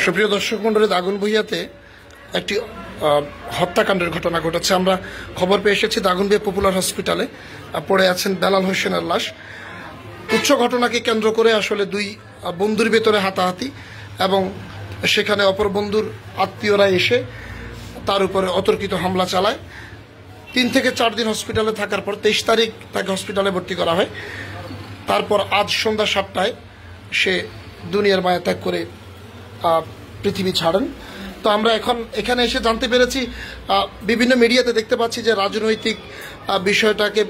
সুপ্রিয় দর্শক মন্ডলী, দাগনভূঞাতে একটি হত্যাকাণ্ডের ঘটনা ঘটেছে। আমরা খবর পেয়ে এসেছি দাগনভূঞা পপুলার হসপিটালে পড়ে আছেন বেলাল হোসেনের লাশ। উচ্চ ঘটনাকে কেন্দ্র করে আসলে দুই বন্ধুর ভেতরে হাতাহাতি এবং সেখানে অপর বন্ধুর আত্মীয়রা এসে তার উপরে অতর্কিত হামলা চালায়। 3 থেকে 4 দিন হসপিটালে থাকার পর 23 তারিখ তাকে হসপিটালে ভর্তি করা হয়। তারপর আজ সন্ধ্যা 7টায় সে দুনিয়ার মায়া ত্যাগ করে পৃথিবী ছাড়েন। তো আমরা এখন এখানে এসে জানতে পেরেছি, বিভিন্ন মিডিয়াতে দেখতে পাচ্ছি যে রাজনৈতিক বিষয়টাকে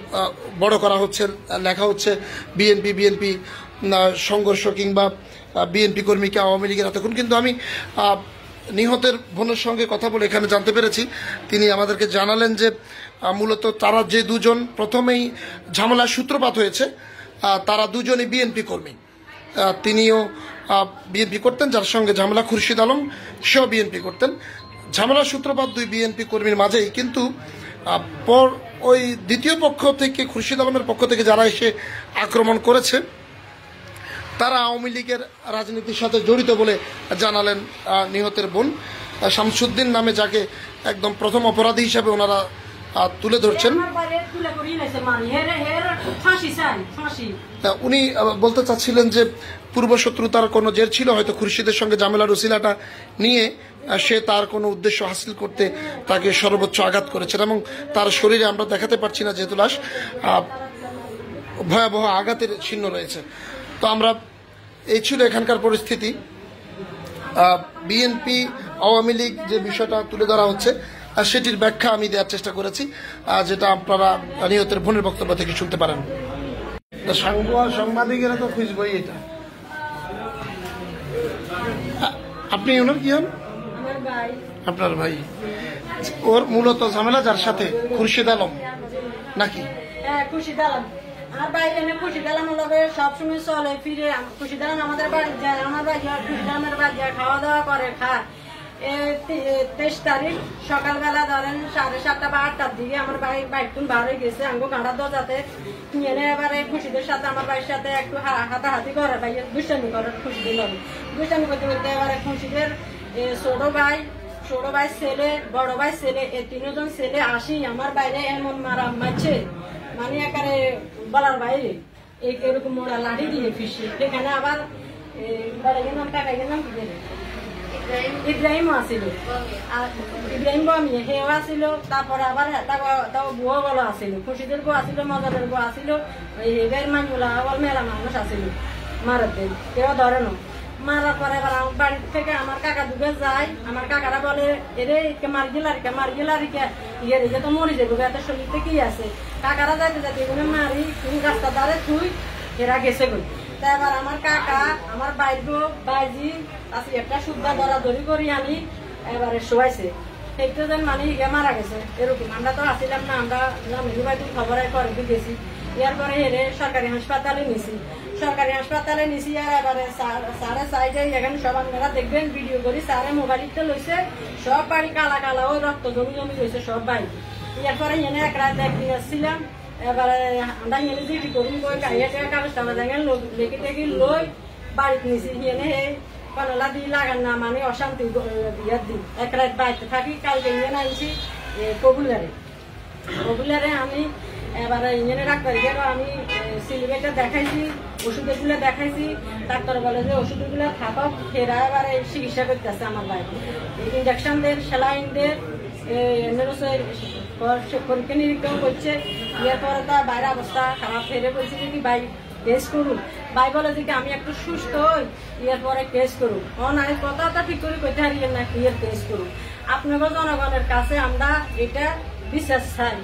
বড় করা হচ্ছে, লেখা হচ্ছে বিএনপি সংঘর্ষ কিংবা বিএনপি কর্মীকে আওয়ামী লীগের এতক্ষণ। কিন্তু আমি নিহতের বোনের সঙ্গে কথা বলে এখানে জানতে পেরেছি, তিনি আমাদেরকে জানালেন যে মূলত তারা যে দুজন প্রথমেই ঝামেলার সূত্রপাত হয়েছে তারা দুজনই বিএনপি কর্মী। তিনিও বিএনপি করতেন, যার সঙ্গে ঝামেলা খুরশিদ আলম সেও বিএনপি করতেন। ঝামেলার সূত্রপাত দুই বিএনপি কর্মীর মাঝেই, কিন্তু পর ওই দ্বিতীয় পক্ষ থেকে খুরশিদ আলমের পক্ষ থেকে যারা এসে আক্রমণ করেছে তারা আওয়ামী লীগের রাজনীতির সাথে জড়িত বলে জানালেন নিহতের বোন শামসুদ্দিন নামে, যাকে একদম প্রথম অপরাধী হিসাবে ওনারা তুলে ধরছেন। উনি বলতে চাচ্ছিলেন যে পূর্বশত্রুতার কোনো জের ছিল, হয়তো খুরশিদের সঙ্গে ঝামেলার উসিলাটা নিয়ে সে তার কোনো উদ্দেশ্য হাসিল করতে তাকে সর্বোচ্চ আঘাত করেছেন এবং তার শরীরে আমরা দেখাতে পারছি না যেহেতু লাশ, ভয়াবহ আঘাতের চিহ্ন রয়েছে। তো আমরা এই ছিল এখানকার পরিস্থিতি। বিএনপি আওয়ামী লীগ যে বিষয়টা তুলে ধরা হচ্ছে সেটির ব্যাখ্যা আমি দেওয়ার চেষ্টা করেছি, যেটা আপনারা নিহতের বোনের বক্তব্য থেকে শুনতে পারেন। সাংবাদিকেরা তো খুঁজবই এটা। আপনি ওনার কি হন? আপনার ভাই। ওর মূলত ঝামেলা যার সাথে খুরশিদ আলম নাকি? খুরশিদ আলম আমার বাইরে খুরশিদ আলমের লগে সবসময় চলে ফিরে। খুরশিদ আলম আমাদের বাড়ি যায়, আমার বাড়ি খুরশিদ আলমের বাড়ি যায়, খাওয়া দাওয়া করে, খায়। 23 তারিখ সকালবেলা ধরেন 7:30 বা 8টার দিকে আমার বাইকটুন বার হয়ে গেছে আঙ্গো গাঁড়া দরজাতে নিয়ে এবারে খুশিদের সাথে আমার বাড়ির সাথে একটু হাতাহাতি করে, ভাই দুষ্টামি করে খুশিদের লগে। দুষ্টামি করতে করতে এবারে খুশিদের ছোট ভাই ছেলে, বড় ভাই ছেলে, এই 3 জন ছেলে আসি আমার বাইরে এমন মারছে, মানে একারে বলার বাইরে এরকম মোড়া লাঠি দিয়ে ফিসে। সেখানে আবার বেড়াইয়ের নাম টাকাইয়ের নাম কি ইব্রাহিম আসিল, ইব্রাহিম বামি হেও আসিল। তারপরে আবার তাও বুয়া বলো আসিল, খুশিদের বউ আসিল, মজাদের বউ আসিল, এবার মানুষগুলা আবার মেলা মানুষ আসিল মারাতে, কেউ ধরে না। মারার পরে এবার আমার বাড়ি থেকে আমার কাকা দুগে যায়, আমার কাকারা বলে এরে মার গেলারিকা ইয়ে রেখে তো মরি যাবো, এত শরীরতে কি আছে। কাকারা যাইতে যাইতে এগুলো মারি তুমি রাস্তা দ্বারে থুই এরা গেছে গই। তা এবার আমার কাকা আমার বাইজি আছে একটা সুদ্ধা দরাদরি করি আনি এবারে শোয়াইছে, সেইটো যেন মানে হিগে মারা গেছে এরকম। আমরা তো আসিলাম না, আমরা মেঘুবাইতে খবর করে গেছি। এরপরে হেরে সরকারি হাসপাতালে নিছি, আর এবারে সারে সাইডে এখানে সব আপনারা দেখবেন ভিডিও করি, সারে মোবাইলটা লইছে, সব বাড়ি কালা কালা ওই রক্ত জমি লইছে সব বাড়ি। এরপরে এনে এক রাত একদিন আসছিলাম, এবারে আমরা এনে যে কি করি ওই কাগজটা দেখেন লেখে টেখে লই বাড়িতে নিছি। এনে হে কনলা দিয়ে লাগান না মানে অশান্তি বিয়ার দিন এক রাত বাড়িতে থাকি। কালকে এনে আনছি পপুলারে আমি এবারে ইঞ্জিনে ডাক্তার গেল, আমি সিলিবেটে দেখাইছি, ওষুধগুলো দেখাইছি। ডাক্তার বলে যে ওষুধগুলো থাকক, ফেরা এবারে চিকিৎসা করতেছে আমার ভাই। ইঞ্জেকশন দেন, স্যালাইন দেন, পরীক্ষা নিরীক্ষা করছে। এরপরে তার বাইরের অবস্থা খারাপ, ফেরে বলছে যে কি ভাই টেস্ট করুন। ভাই বলে যে আমি একটু সুস্থ হই, এরপরে টেস্ট করুন। আমি কথাটা ঠিক করে কইতে হারিয়ে না, ক্লিয়ার টেস্ট করুন। আপনাদের জনগণের কাছে আমরা এটা বিশ্বাস চাই।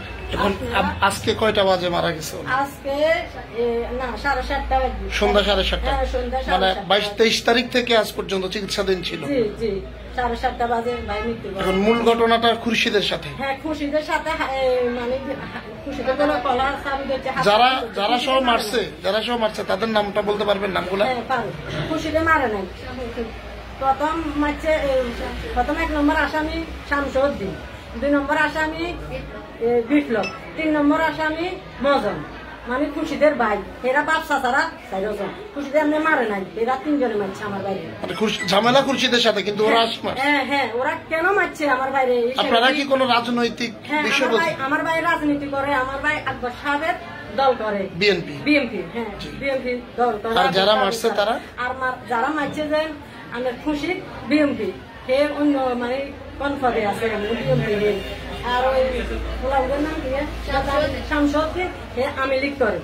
আজকে কয়টা বাজে মারা গেছে? আজকে না 7:30 বাজে, সন্ধ্যা 7:30। মানে 22-23 তারিখ থেকে আজ পর্যন্ত চিকিৎসাধীন ছিল। জি 7:30 বাজে ভাই মৃত্যু। এখন মূল ঘটনাটা খুরশিদের সাথে, হ্যাঁ খুরশিদের সাথে, মানে খুরশিদের কোনো কলার সাবি দিতে যারা সহ মারছে তাদের নামটা বলতে পারবেন নামগুলো? হ্যাঁ পারো। খুরশিদে মারে নাই, প্রথম 1 নম্বর আসামি শামসুদ্দিন, 2 নম্বর আসামি বিপ্লব, 3 নম্বর আসামি মজন, মানে খুশিদের ভাই এরা বাপসা ছাড়া চাইজন খুশিদের এমনি মারে নাই এরা 3 জনে মারছে আমার বাইরে মানে ঝামেলা খুরশিদের সাথে, কিন্তু ওরা হ্যাঁ হ্যাঁ ওরা কেন মারছে আমার বাইরে? আপনারা কি কোনো রাজনৈতিক বিষয় বলছেন? আমার ভাই রাজনীতি করে, আমার ভাই আকবর সাহেবের দল করে, বিএনপি। হ্যাঁ বিএনপি দল করে। আর যারা মারছে তারা, আর যারা মারছে যে আমার খুশি বিএনপি হে অন্য মানে কনফারে আছে বিএনপি। আর ওই গোলাপের নাম কি শামসুদ্দিন হে আওয়ামী লীগ করে।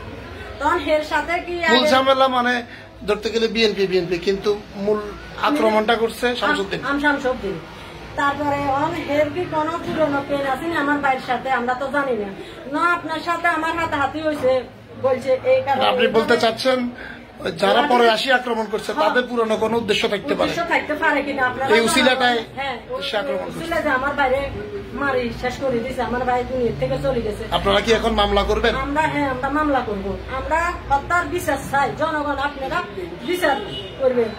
তখন হের সাথে কি মূল ঝামেলা মানে ধরতে গেলে বিএনপি, কিন্তু মূল আক্রমণটা করছে শামসুদ্দিন। শামসুদ্দিন। তারপরে হের কি কোনো পুরনো পেন আছে না আমার ভাইয়ের সাথে? আমরা তো জানি না। না আপনার সাথে আমার হাতাহাতি হয়েছে বলছে এই কারণে। আপনি বলতে চাচ্ছেন যারা পরে আসি আক্রমণ করছে তাদের পুরনো কোনো উদ্দেশ্য থাকতে পারে কিনা? আপনারা এই উসিলাটায় হ্যাঁ আক্রমণ উসিলা যে আমার বাইরে মারি শেষ করে দিয়েছে, আমার ভাই দুনিয়া থেকে চলে গেছে। আপনারা কি এখন মামলা করবেন? আমরা মামলা করবো। আমরা হত্যার বিচার চাই, জনগণ আপনারা বিচার করবেন।